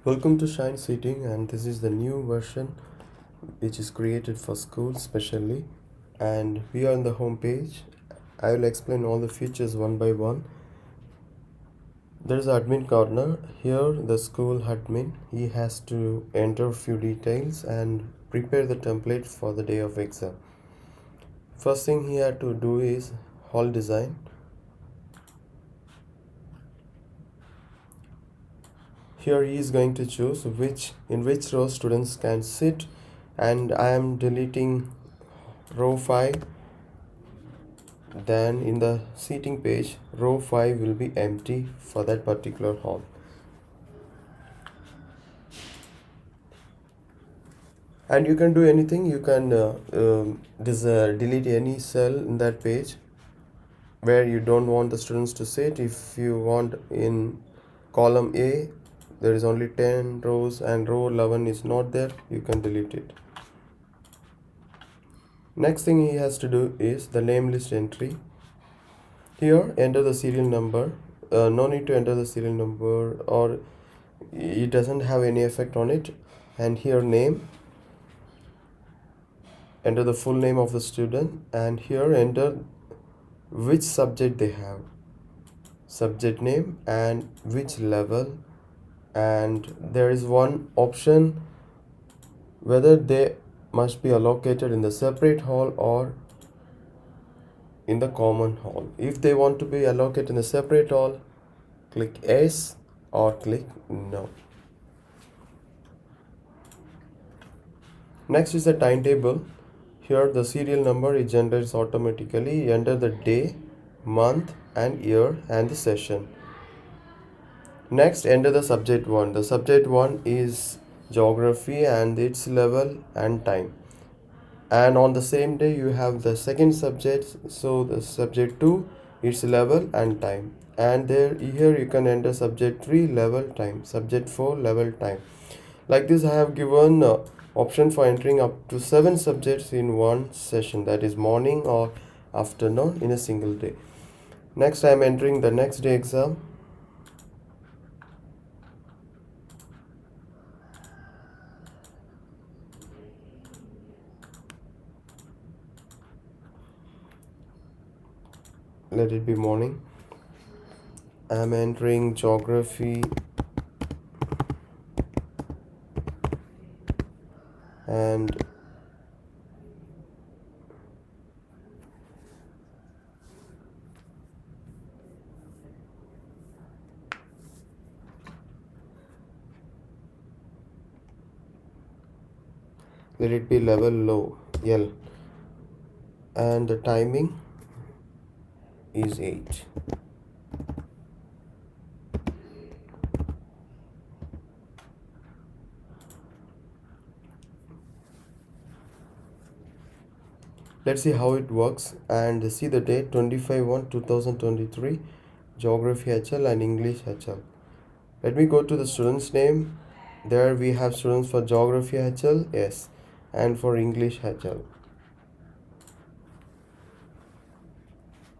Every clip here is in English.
Welcome to Shine Seating, and this is the new version which is created for school specially. And we are on the home page. I will explain all the features one by one. There is admin corner. Here the school admin, he has to enter few details and prepare the template for the day of exam. First thing he had to do is hall design. Here he is going to choose in which row students can sit, and I am deleting row 5. Then in the seating page, row 5 will be empty for that particular hall. And you can do anything. You can delete any cell in that page where you don't want the students to sit. If you want in column A there is only 10 rows and row 11 is not there, you can delete it. Next thing he has to do is the name list entry. Here enter the serial number. No need to enter the serial number, or it doesn't have any effect on it. And here name, enter the full name of the student, and here enter which subject they have, subject name and which level. And there is one option whether they must be allocated in the separate hall or in the common hall. If they want to be allocated in the separate hall, click yes or click no. Next is the timetable. Here the serial number is generates automatically. Enter the day, month and year and the session. Next, enter the subject 1. The subject 1 is geography and its level and time. And on the same day you have the second subject, so the subject 2, its level and time. And here you can enter subject 3 level time, subject 4 level time. Like this I have given option for entering up to 7 subjects in one session, that is morning or afternoon in a single day. Next I am entering the next day exam. Let it be morning. I am entering geography and let it be level low, L, and the timing is 8. Let's see how it works and see the date 25/1/2023, Geography HL and English HL. Let me go to the student's name. There we have students for Geography HL, yes, and for English HL.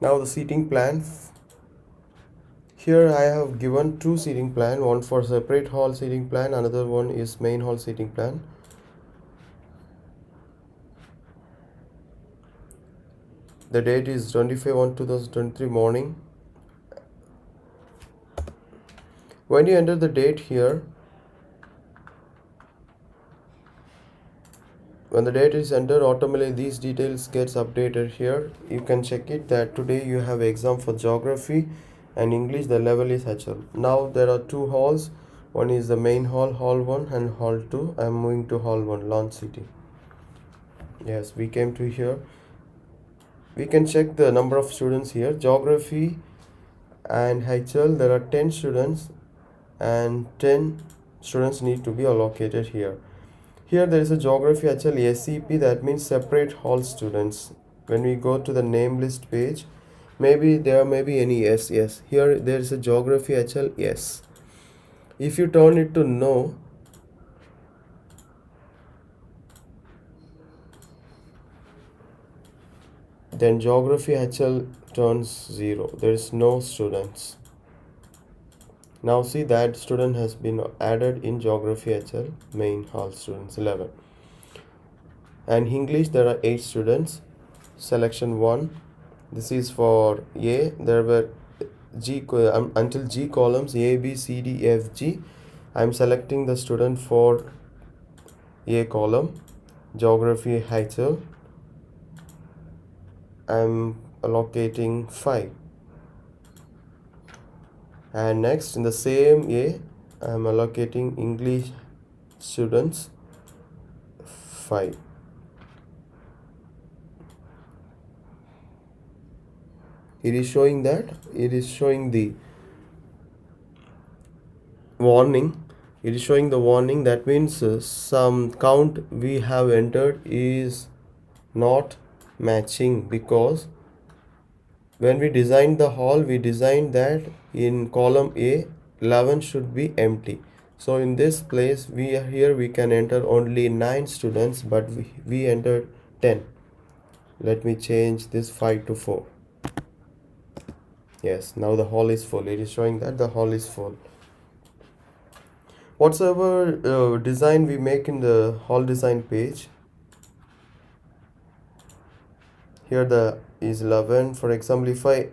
Now the seating plan. Here I have given two seating plan, one for separate hall seating plan, another one is main hall seating plan. The date is 25/1/2023 morning. When you enter the date here, when the date is entered, automatically these details gets updated here. You can check it that today you have exam for geography and English, the level is HL. Now there are two halls. One is the main hall, hall 1 and hall 2. I am moving to hall 1, launch seating. Yes, we came to here. We can check the number of students here. Geography and HL, there are 10 students and 10 students need to be allocated here. Here there is a Geography HL SCP, that means separate hall students. When we go to the name list page, maybe there may be any yes. Here there is a Geography HL yes. If you turn it to no, then Geography HL turns 0. There is no students. Now see that student has been added in Geography HL main hall students 11. And English there are 8 students. Selection 1. This is for A. There were until G columns A, B, C, D, F, G. I am selecting the student for A column. Geography HL. I am allocating 5. And next in the same A, I am allocating English students 5. It is showing the warning. It is showing the warning. That means some count we have entered is not matching, because when we designed the hall, we designed that in column A 11 should be empty. So in this place we can enter only 9 students, but we entered 10. Let me change this 5 to 4. Yes, now the hall is full. It is showing that the hall is full. Whatsoever design we make in the hall design page, here the is 11. For example, if I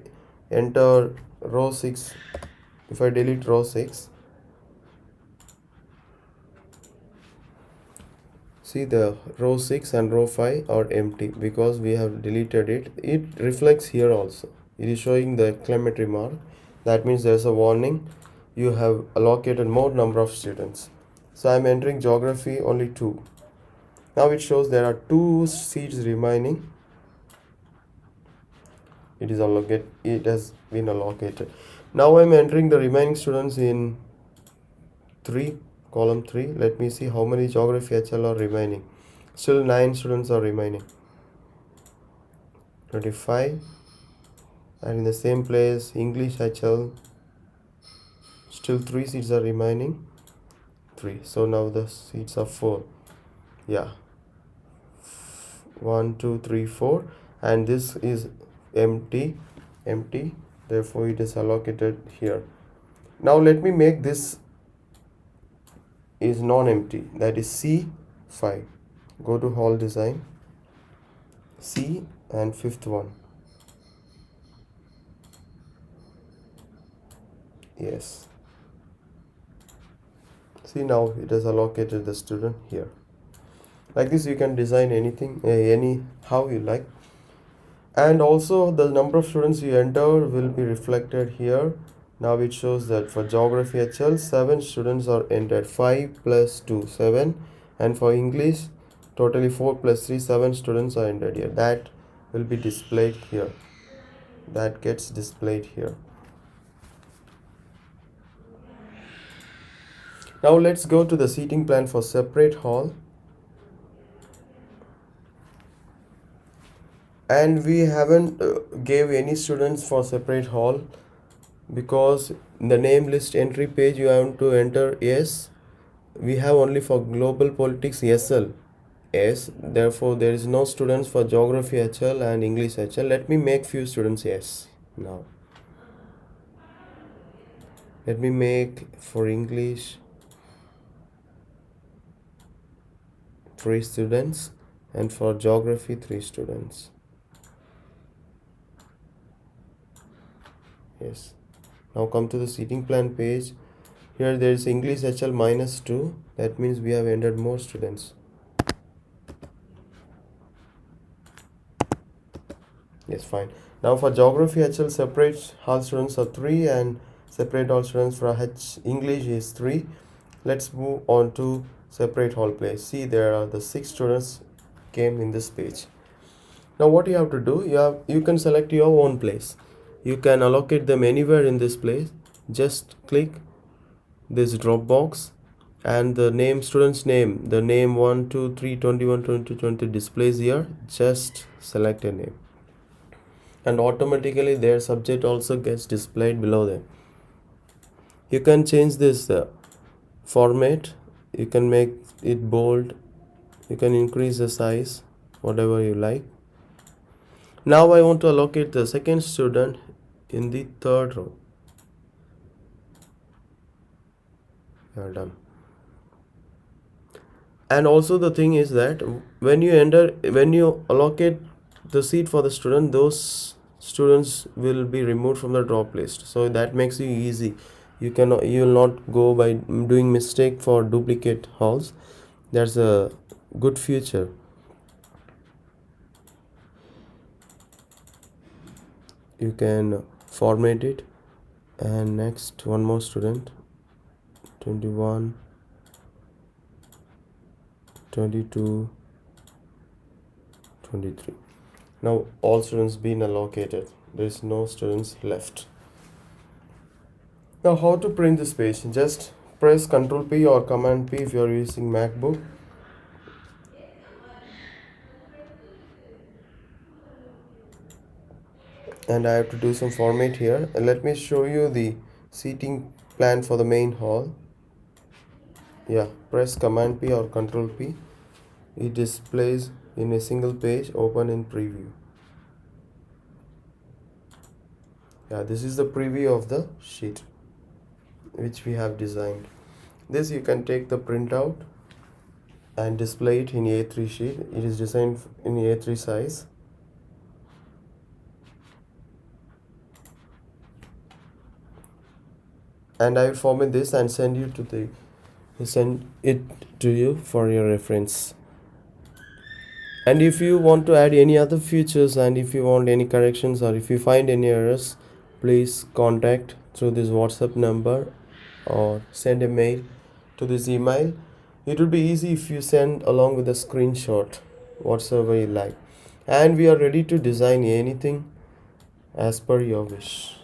enter row 6, if I delete row 6, see the row 6 and row 5 are empty because we have deleted it. It reflects here also. It is showing the exclamatory mark. That means there's a warning. You have allocated more number of students. So I'm entering geography only 2. Now it shows there are 2 seats remaining. It has been allocated. Now I'm entering the remaining students in 3, column 3. Let me see how many geography HL are remaining. Still 9 students are remaining. 25. And in the same place, English HL, still 3 seats are remaining. 3. So now the seats are 4. Yeah. 1, 2, 3, 4. And this is empty. Therefore it is allocated here. Now let me make this is non-empty, that is C5. Go to hall design, C, and 5th one. Yes, see now it has allocated the student here. Like this you can design anything any how you like. And also the number of students you enter will be reflected here. Now it shows that for geography HL 7 students are entered. 5 plus 2 7. And for English totally 4 plus 3 7 students are entered here. That will be displayed here. That gets displayed here. Now let's go to the seating plan for separate hall. And we haven't gave any students for separate hall, because in the name list entry page you have to enter yes. We have only for global politics SL yes. Therefore there is no students for geography HL and English HL. Let me make few students yes. Now let me make for English 3 students and for geography 3 students. Yes. Now come to the seating plan page. Here there is English HL -2. That means we have entered more students. Yes, fine. Now for geography HL separate hall students are 3 and separate hall students for English is 3. Let's move on to separate hall place. See, there are the 6 students came in this page. Now what you have to do, you can select your own place. You can allocate them anywhere in this place. Just click this drop box and the name, student's name, the name 1 2 3 21 22 20 displays here. Just select a name and automatically their subject also gets displayed below them. You can change this format. You can make it bold. You can increase the size, whatever you like. Now I want to allocate the second student in the 3rd row. Done. And also the thing is that when you allocate the seat for the student, those students will be removed from the drop list, so that makes you easy. You will not go by doing mistake for duplicate halls. That's a good feature. You can format it. And next, one more student, 21, 22, 23. Now all students been allocated. There is no students left. Now how to print this page? Just press Ctrl P or Command P if you are using MacBook. And I have to do some format here. And let me show you the seating plan for the main hall. Yeah, press Command P or Ctrl P. It displays in a single page, open in preview. Yeah, this is the preview of the sheet which we have designed. This you can take the printout and display it in A3 sheet. It is designed in A3 size. And I will format this and send it to you for your reference. And if you want to add any other features, and if you want any corrections, or if you find any errors, please contact through this WhatsApp number or send a mail to this email. It would be easy if you send along with a screenshot whatsoever you like, and we are ready to design anything as per your wish.